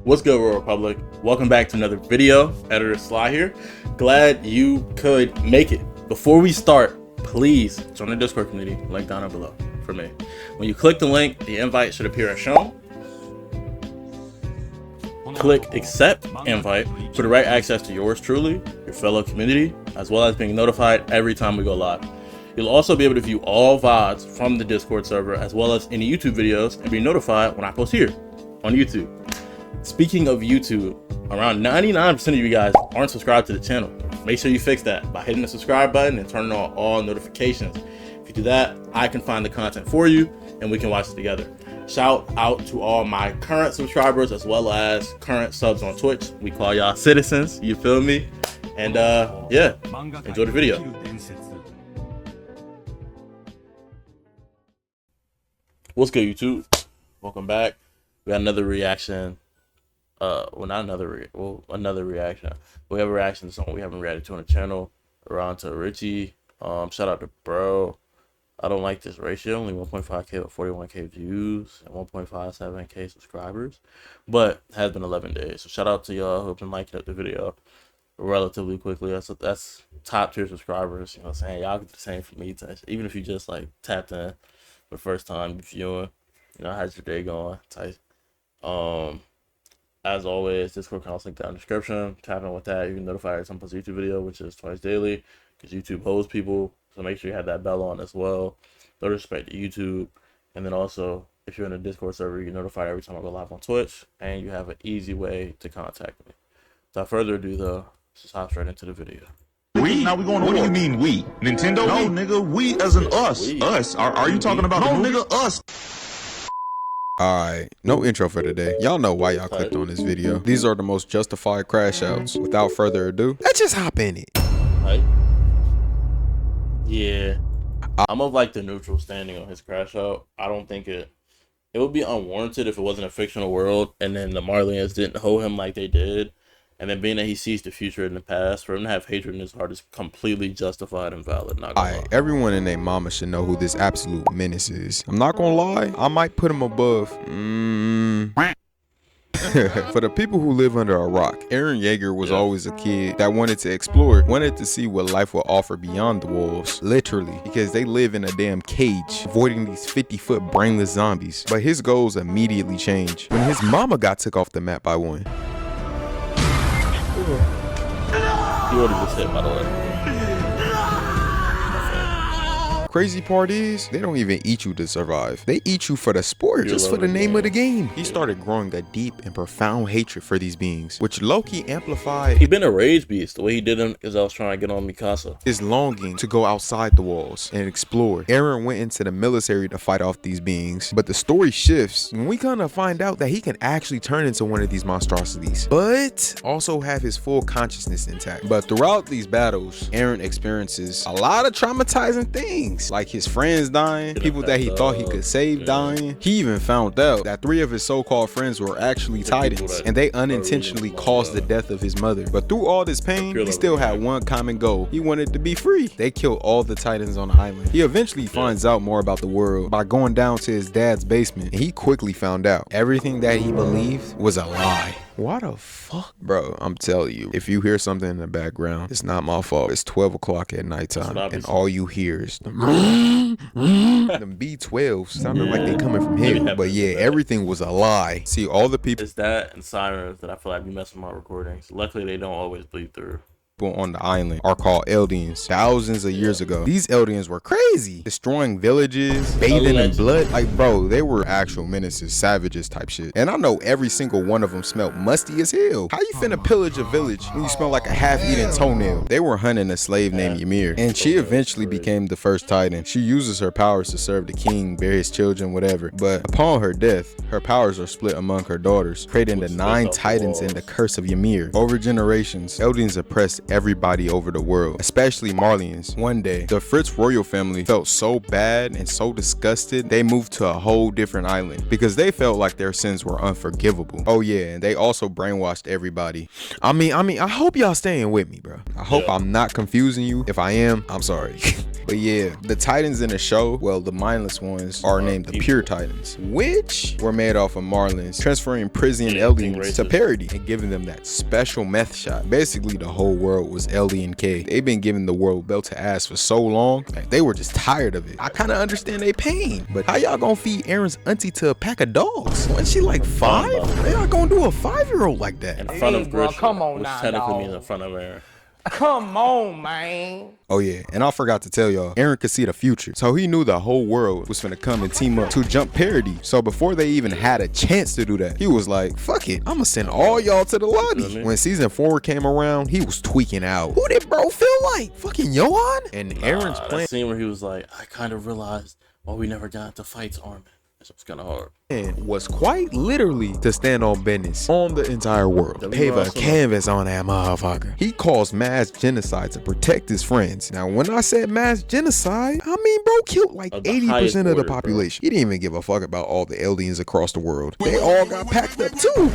What's good, World Republic? Welcome back to another video. Editor Sly here. Glad you could make it. Before we start, please join the Discord community, link down below for me. When you click the link, the invite should appear as shown. Click accept invite for direct access to yours truly, your fellow community, as well as being notified every time we go live. You'll also be able to view all VODs from the Discord server, as well as any YouTube videos, and be notified when I post here on YouTube. Speaking of YouTube, around 99% of you guys aren't subscribed to the channel. Make sure you fix that by hitting the subscribe button and turning on all notifications. If you do that, I can find the content for you and we can watch it together. Shout out to all my current subscribers as well as current subs on Twitch. We call y'all citizens, you feel me? And yeah, enjoy the video. What's good, YouTube? Welcome back. We got another reaction. Another reaction. We have a reaction to something we haven't reacted to on the channel. Around to Richie. Shout out to bro. I don't like this ratio. Only 1.5K with 41K views and 1.57K subscribers, but it has been 11 days. So shout out to y'all who've been liking up the video relatively quickly. That's top tier subscribers. You know what I'm saying? Y'all get the same for me. Even if you just like tapped in for the first time viewing, you know, how's your day going? Type. As always, Discord accounts linked down in the description. Tap in with that. You can notify every time I post a YouTube video, which is twice daily, because YouTube holds people. So make sure you have that bell on as well. No disrespect to YouTube. And then also, if you're in the Discord server, you get notified every time I go live on Twitch, and you have an easy way to contact me. Without further ado, though, let's just hop straight into the video. We? Now we going to What do you mean we? Nintendo? No, nigga, we as in us. We. Us? Are you talking about no, nigga, us? Alright, no intro for today. Y'all know why y'all clicked on this video. These are the most justified crash outs. Without further ado, let's just hop in it. Right? Yeah. I'm of like the neutral standing on his crash out. I don't think it would be unwarranted if it wasn't a fictional world and then the Marlians didn't hold him like they did. And then being that he sees the future in the past, for him to have hatred in his heart is completely justified and valid. Not gonna lie. Everyone and their mama should know who this absolute menace is. I'm not gonna lie, I might put him above. For the people who live under a rock, Eren Yeager was always a kid that wanted to explore, wanted to see what life will offer beyond the walls. Literally, because they live in a damn cage, avoiding these 50-foot brainless zombies. But his goals immediately changed when his mama got took off the map by one. He already was hit, by the way. Crazy part is, they don't even eat you to survive. They eat you for the sport, just for the name of the game. He started growing a deep and profound hatred for these beings, which Loki amplified. He been a rage beast. The way he did him is I was trying to get on Mikasa. His longing to go outside the walls and explore. Eren went into the military to fight off these beings, but the story shifts when we kind of find out that he can actually turn into one of these monstrosities, but also have his full consciousness intact. But throughout these battles, Eren experiences a lot of traumatizing things, like his friends dying, people that he thought he could save dying. He even found out that 3 of his so-called friends were actually Titans, and they unintentionally caused the death of his mother. But through all this pain, he still had one common goal. He wanted to be free. They killed all the Titans on the island. He eventually finds out more about the world by going down to his dad's basement, and he quickly found out everything that he believed was a lie. Why the fuck? Bro, I'm telling you, if you hear something in the background, it's not my fault. It's 12 o'clock at nighttime, and all you hear is them B12s sounding like they coming from here. But yeah, everything was a lie. See, all the people... It's that and sirens that I feel like be messing with my recordings. Luckily, they don't always bleed through. On the island are called Eldians. Thousands of years ago, these Eldians were crazy, destroying villages, bathing in blood. Like, bro, they were actual menaces, savages type shit. And I know every single one of them smelled musty as hell. How you finna pillage a village when you smell like a half-eaten toenail? They were hunting a slave named Ymir, and she eventually became the first Titan. She uses her powers to serve the king, bear his children, whatever. But upon her death, her powers are split among her daughters, creating the 9 Titans and the curse of Ymir. Over generations, Eldians oppressed everybody over the world, especially Marlians. One day, the Fritz royal family felt so bad and so disgusted, they moved to a whole different island because they felt like their sins were unforgivable. Oh yeah, and they also brainwashed everybody. I mean, I hope y'all staying with me, bro. I hope I'm not confusing you. If I am, I'm sorry. But yeah, the Titans in the show, well, the mindless ones are named the Pure Titans, which were made off of Marlins, transferring prison aliens to parody and giving them that special meth shot. Basically, the whole world was Alien K. They've been giving the world belt to ass for so long, like, they were just tired of it. I kind of understand their pain, but how y'all gonna feed Aaron's auntie to a pack of dogs? Wasn't she like 5? They are gonna do a 5-year-old like that. In front of Grisham, come on, which technically means in front of Aaron. Come on, man. Oh yeah, and I forgot to tell y'all, Aaron could see the future. So he knew the whole world was finna come and team up to jump parody. So before they even had a chance to do that, he was like, fuck it, I'ma send all y'all to the lobby. When season 4 came around, he was tweaking out. Who did bro feel like? Fucking Johan? And Aaron's plan. That scene where he was like, I kind of realized why we never got into fights, Armin. It's kind of hard. And was quite literally to stand on business on the entire world. Pave a canvas on that motherfucker. He caused mass genocide to protect his friends. Now, when I said mass genocide, I mean, bro killed like 80% of the population. He didn't even give a fuck about all the aliens across the world. They all got packed up too.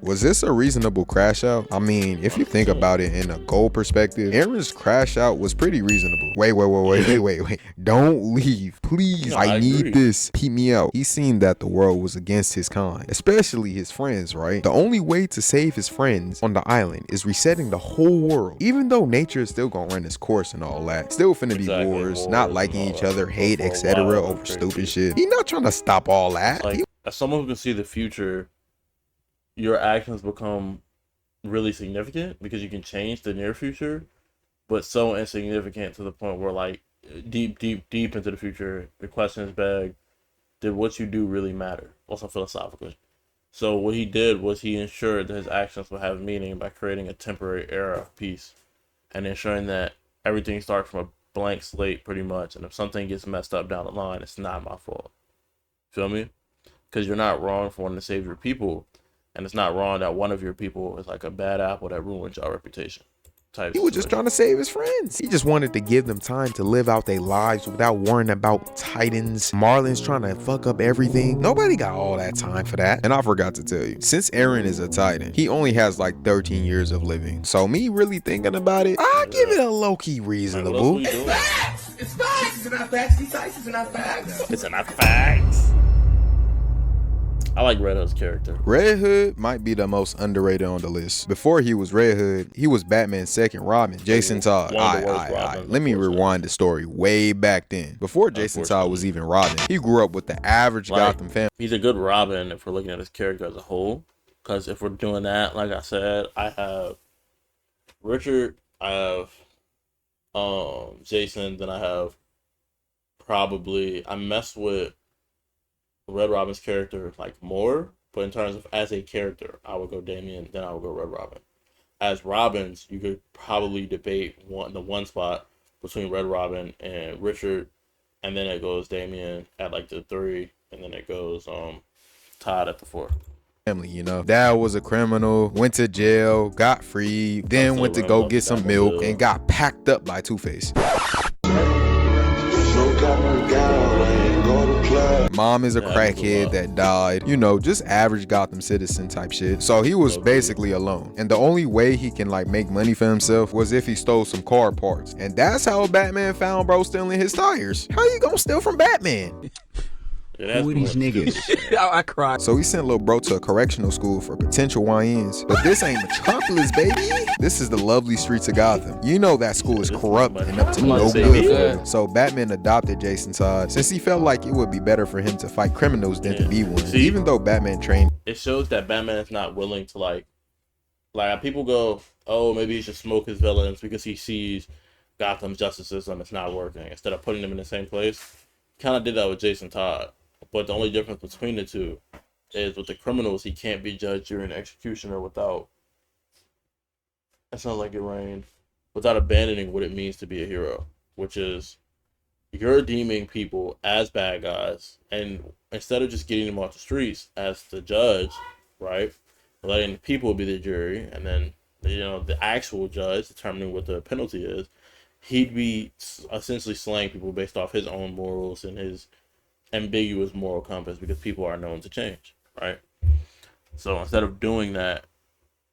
Was this a reasonable crash out? I mean, if you think about it in a goal perspective, Aaron's crash out was pretty reasonable. Wait. Don't leave. Please, no, I need this. Peep me out. He seen that the world was against his kind, especially his friends, right? The only way to save his friends on the island is resetting the whole world. Even though nature is still gonna run its course and all that. Still finna be wars, not liking each other, hate, etc. over stupid shit. He not trying to stop all that. Like, as someone who can see the future, your actions become really significant because you can change the near future, but so insignificant to the point where, like, deep into the future, the question is begged, did what you do really matter? Also philosophically. So what he did was he ensured that his actions would have meaning by creating a temporary era of peace and ensuring that everything starts from a blank slate pretty much. And if something gets messed up down the line, it's not my fault. Feel me? Because you're not wrong for wanting to save your people. And it's not wrong that one of your people is like a bad apple that ruins your reputation. He was just trying to save his friends. He just wanted to give them time to live out their lives without worrying about Titans, Marlins trying to fuck up everything. Nobody got all that time for that. And I forgot to tell you, since Aaron is a Titan, he only has like 13 years of living. So me really thinking about it, I'll give it a low-key reasonable. It's facts! It's facts! It's not facts. Besides, it's not facts. It's not facts. I like Red Hood's character. Red Hood might be the most underrated on the list. Before he was Red Hood, he was Batman's second Robin, Jason Todd. Let me rewind the story way back then. Before Jason Todd was even Robin, he grew up with the average Gotham family. He's a good Robin if we're looking at his character as a whole. Because if we're doing that, like I said, I have Richard, I have Jason, then I have I messed with Red Robin's character like more, but in terms of as a character, I would go Damian, then I would go Red Robin. As Robins, you could probably debate the one spot between Red Robin and Richard, and then it goes Damian at like the 3, and then it goes Todd at the 4. Family, you know, dad was a criminal, went to jail, got free, then went to go get some milk and got packed up by Two-Face. Mom is a crackhead that died, you know, just average Gotham citizen type shit. So he was basically alone. And the only way he can like make money for himself was if he stole some car parts. And that's how Batman found bro stealing his tires. How you gonna steal from Batman? Who are these niggas? I cried. So he sent little bro to a correctional school for potential YNs. But this ain't Metropolis, baby. This is the lovely streets of Gotham. You know that school is corrupt and up to no good. So Batman adopted Jason Todd since he felt like it would be better for him to fight criminals than to be one. Even though Batman trained. It shows that Batman is not willing to like people go, oh, maybe he should smoke his villains because he sees Gotham's justice system is not working. Instead of putting them in the same place, kind of did that with Jason Todd. But the only difference between the two is with the criminals, he can't be judged during executioner without, that sounds like it rained, without abandoning what it means to be a hero, which is you're deeming people as bad guys, and instead of just getting them off the streets as the judge, right, letting the people be the jury, and then, you know, the actual judge determining what the penalty is, he'd be essentially slaying people based off his own morals and his ambiguous moral compass because people are known to change, right? So instead of doing that,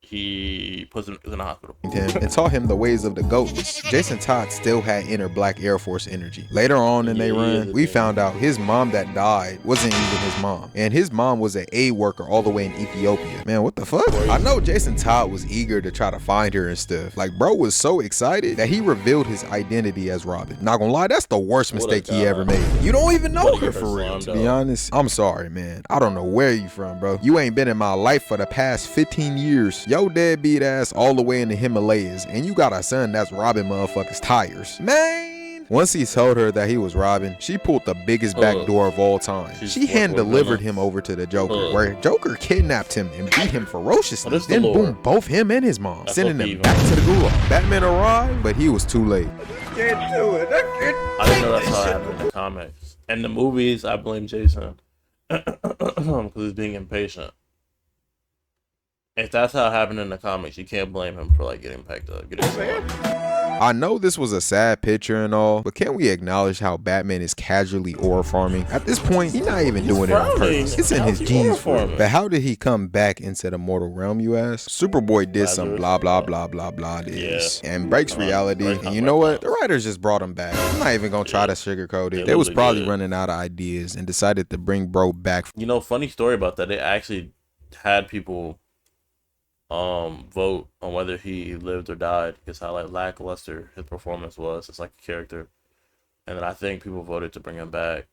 he puts him in the hospital. And taught him the ways of the goats. Jason Todd still had inner Black Air Force energy. Later on in their run, we found out his mom that died wasn't even his mom, and his mom was an aid worker all the way in Ethiopia. Man, what the fuck? I know Jason Todd was eager to try to find her and stuff. Like, bro was so excited that he revealed his identity as Robin. Not gonna lie, that's the worst mistake he ever made. You don't even know her for real. To be honest, I'm sorry, man. I don't know where you from, bro. You ain't been in my life for the past 15 years. Yo deadbeat ass all the way in the Himalayas, and you got a son that's robbing motherfuckers' tires. Man! Once he told her that he was Robin, she pulled the biggest backdoor of all time. She hand-delivered him over to the Joker, where Joker kidnapped him and beat him ferociously. Then boom, both him and his mom, sending them back to the gulag. Batman arrived, but he was too late. I didn't know that's how it happened in the comics. In the movies, I blame Jason because he's being impatient. If that's how it happened in the comics, you can't blame him for like getting packed up. I know this was a sad picture and all, but can't we acknowledge how Batman is casually aura farming? At this point, he's not even doing it on purpose. It's in his genes for him. But how did he come back into the mortal realm, you ask? Superboy did some blah blah blah blah blah this and breaks reality. And you know what? The writers just brought him back. I'm not even gonna try to sugarcoat it. They was probably running out of ideas and decided to bring bro back. You know, funny story about that. They actually had people vote on whether he lived or died because how like lackluster his performance was. It's like a character, and then I think people voted to bring him back,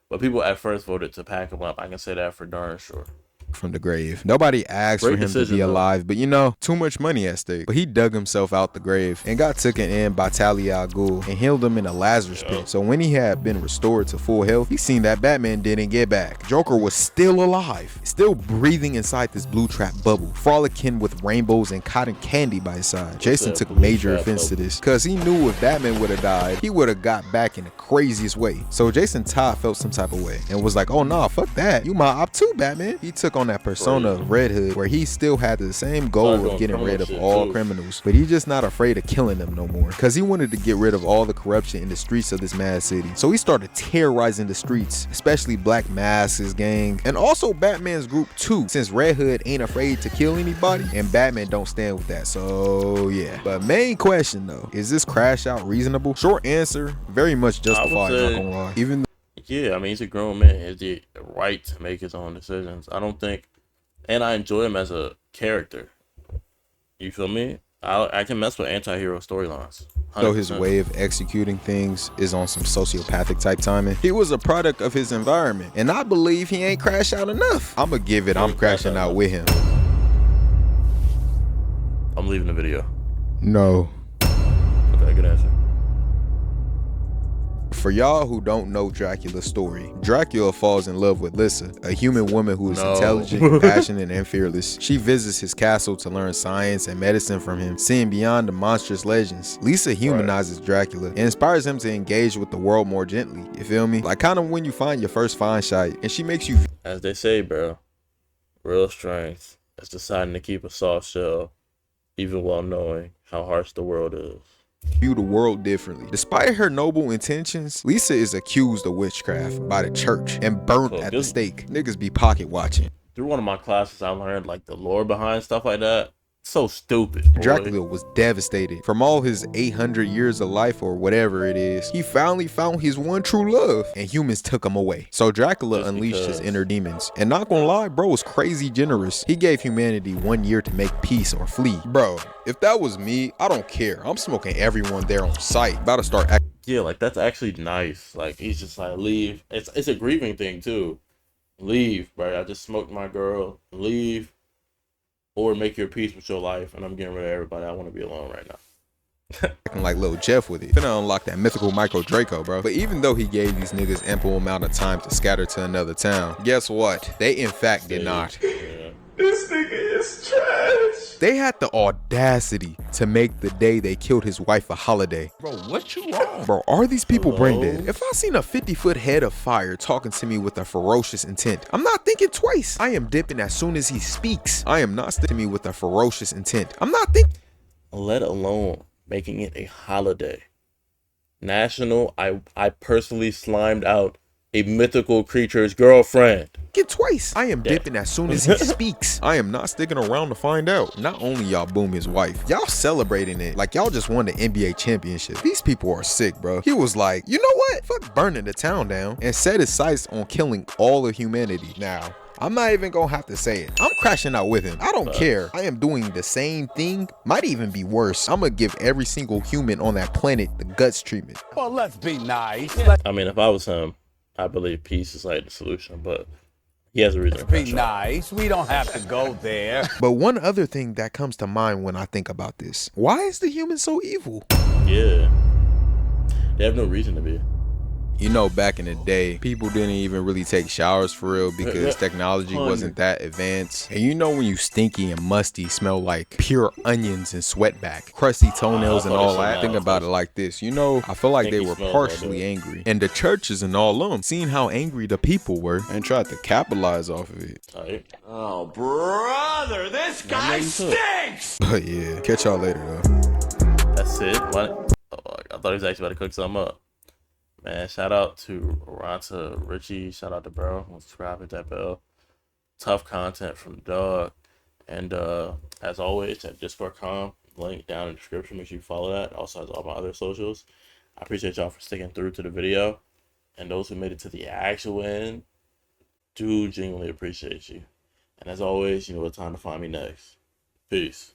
but people at first voted to pack him up. I can say that for darn sure. From the grave. Nobody asked for him to be alive, but you know, too much money at stake. But he dug himself out the grave and got taken in by Talia al Ghul and healed him in a Lazarus pit. So when he had been restored to full health, he seen that Batman didn't get back. Joker was still alive, still breathing inside this blue trap bubble, frolicking with rainbows and cotton candy by his side. Jason took major offense to this because he knew if Batman would have died, he would have got back in the craziest way. So Jason Todd felt some type of way and was like, oh nah, fuck that. You my op too, Batman. He took on that persona of Red Hood, where he still had the same goal of getting rid of all criminals, but he's just not afraid of killing them no more, because he wanted to get rid of all the corruption in the streets of this mad city. So he started terrorizing the streets, especially Black Mask's gang, and also Batman's group too, since Red Hood ain't afraid to kill anybody, and Batman don't stand with that. So yeah. But main question though, is this crash out reasonable? Short answer, very much justified, not gonna lie. Even yeah, I mean, he's a grown man. He has the right to make his own decisions. I don't think, and I enjoy him as a character. You feel me? I can mess with anti-hero storylines. Though his way of executing things is on some sociopathic type timing, he was a product of his environment, and I believe he ain't crashed out enough. I'ma give it, I'm crashing out with him. I'm leaving the video. No. Okay, good answer. For y'all who don't know Dracula's story, Dracula falls in love with Lissa, a human woman who is intelligent, passionate, and fearless. She visits his castle to learn science and medicine from him, seeing beyond the monstrous legends. Lissa humanizes Dracula and inspires him to engage with the world more gently. You feel me? Like kind of when you find your first fine shite, and she makes you... As they say, bro, real strength is deciding to keep a soft shell, even while knowing how harsh the world is. View the world differently. Despite her noble intentions, Lissa is accused of witchcraft by the church and burnt at the stake. Niggas be pocket watching. Through one of my classes, I learned like the lore behind stuff like that. So stupid, boy. Dracula was devastated. From all his 800 years of life or whatever it is, he finally found his one true love, and humans took him away. So Dracula unleashed his inner demons. And not gonna lie, bro was crazy generous. He gave humanity 1 year to make peace or flee. Bro, if that was me, I don't care. I'm smoking everyone there on sight. About to start acting. Yeah, like that's actually nice. Like he's just like, leave. It's a grieving thing too. Leave, bro. I just smoked my girl. Leave. Or make your peace with your life, and I'm getting rid of everybody. I want to be alone right now. Acting like Lil Jeff with it. Finna unlock that mythical Micro Draco, bro. But even though he gave these niggas ample amount of time to scatter to another town, guess what? They in fact did not. Yeah. This nigga is trash. They had the audacity to make the day they killed his wife a holiday. Bro, what you wrong? Bro, are these people brain dead? If I seen a 50-foot head of fire talking to me with a ferocious intent, I'm not thinking twice. I am dipping as soon as he speaks. I am not sticking me with a ferocious intent. I'm not thinking. Let alone making it a holiday. National, I personally slimed out a mythical creature's girlfriend. Get twice. I am Yeah. dipping as soon as he speaks. I am not sticking around to find out. Not only y'all boom his wife, y'all celebrating it like y'all just won the NBA championship. These people are sick, bro. He was like, you know what? Fuck burning the town down, and set his sights on killing all of humanity. Now, I'm not even gonna have to say it. I'm crashing out with him. I don't care. I am doing the same thing. Might even be worse. I'm gonna give every single human on that planet the guts treatment. Well, let's be nice. I mean, if I was him, I believe peace is like the solution, but he has a reason to Be crash out. nice. We don't have to go there. But one other thing that comes to mind when I think about this, why is the human so evil? Yeah. They have no reason to be. You know, back in the day, people didn't even really take showers for real because technology wasn't that advanced. And you know when you stinky and musty, smell like pure onions and sweat back, crusty toenails and all that. Think about it like this. You know, I feel like they were partially angry. And the churches and all them, seeing how angry the people were and tried to capitalize off of it. Tight. Oh, brother, this guy stinks! But yeah, catch y'all later though. That's it. What? Oh, I thought he was actually about to cook something up. Man, shout out to Ronta Richie. Shout out to Bro. Subscribe, hit that bell. Tough content from Dog. And as always, at Discord.com, link down in the description. Make sure you follow that. It also has all my other socials. I appreciate y'all for sticking through to the video. And those who made it to the actual end, do genuinely appreciate you. And as always, you know what time to find me next. Peace.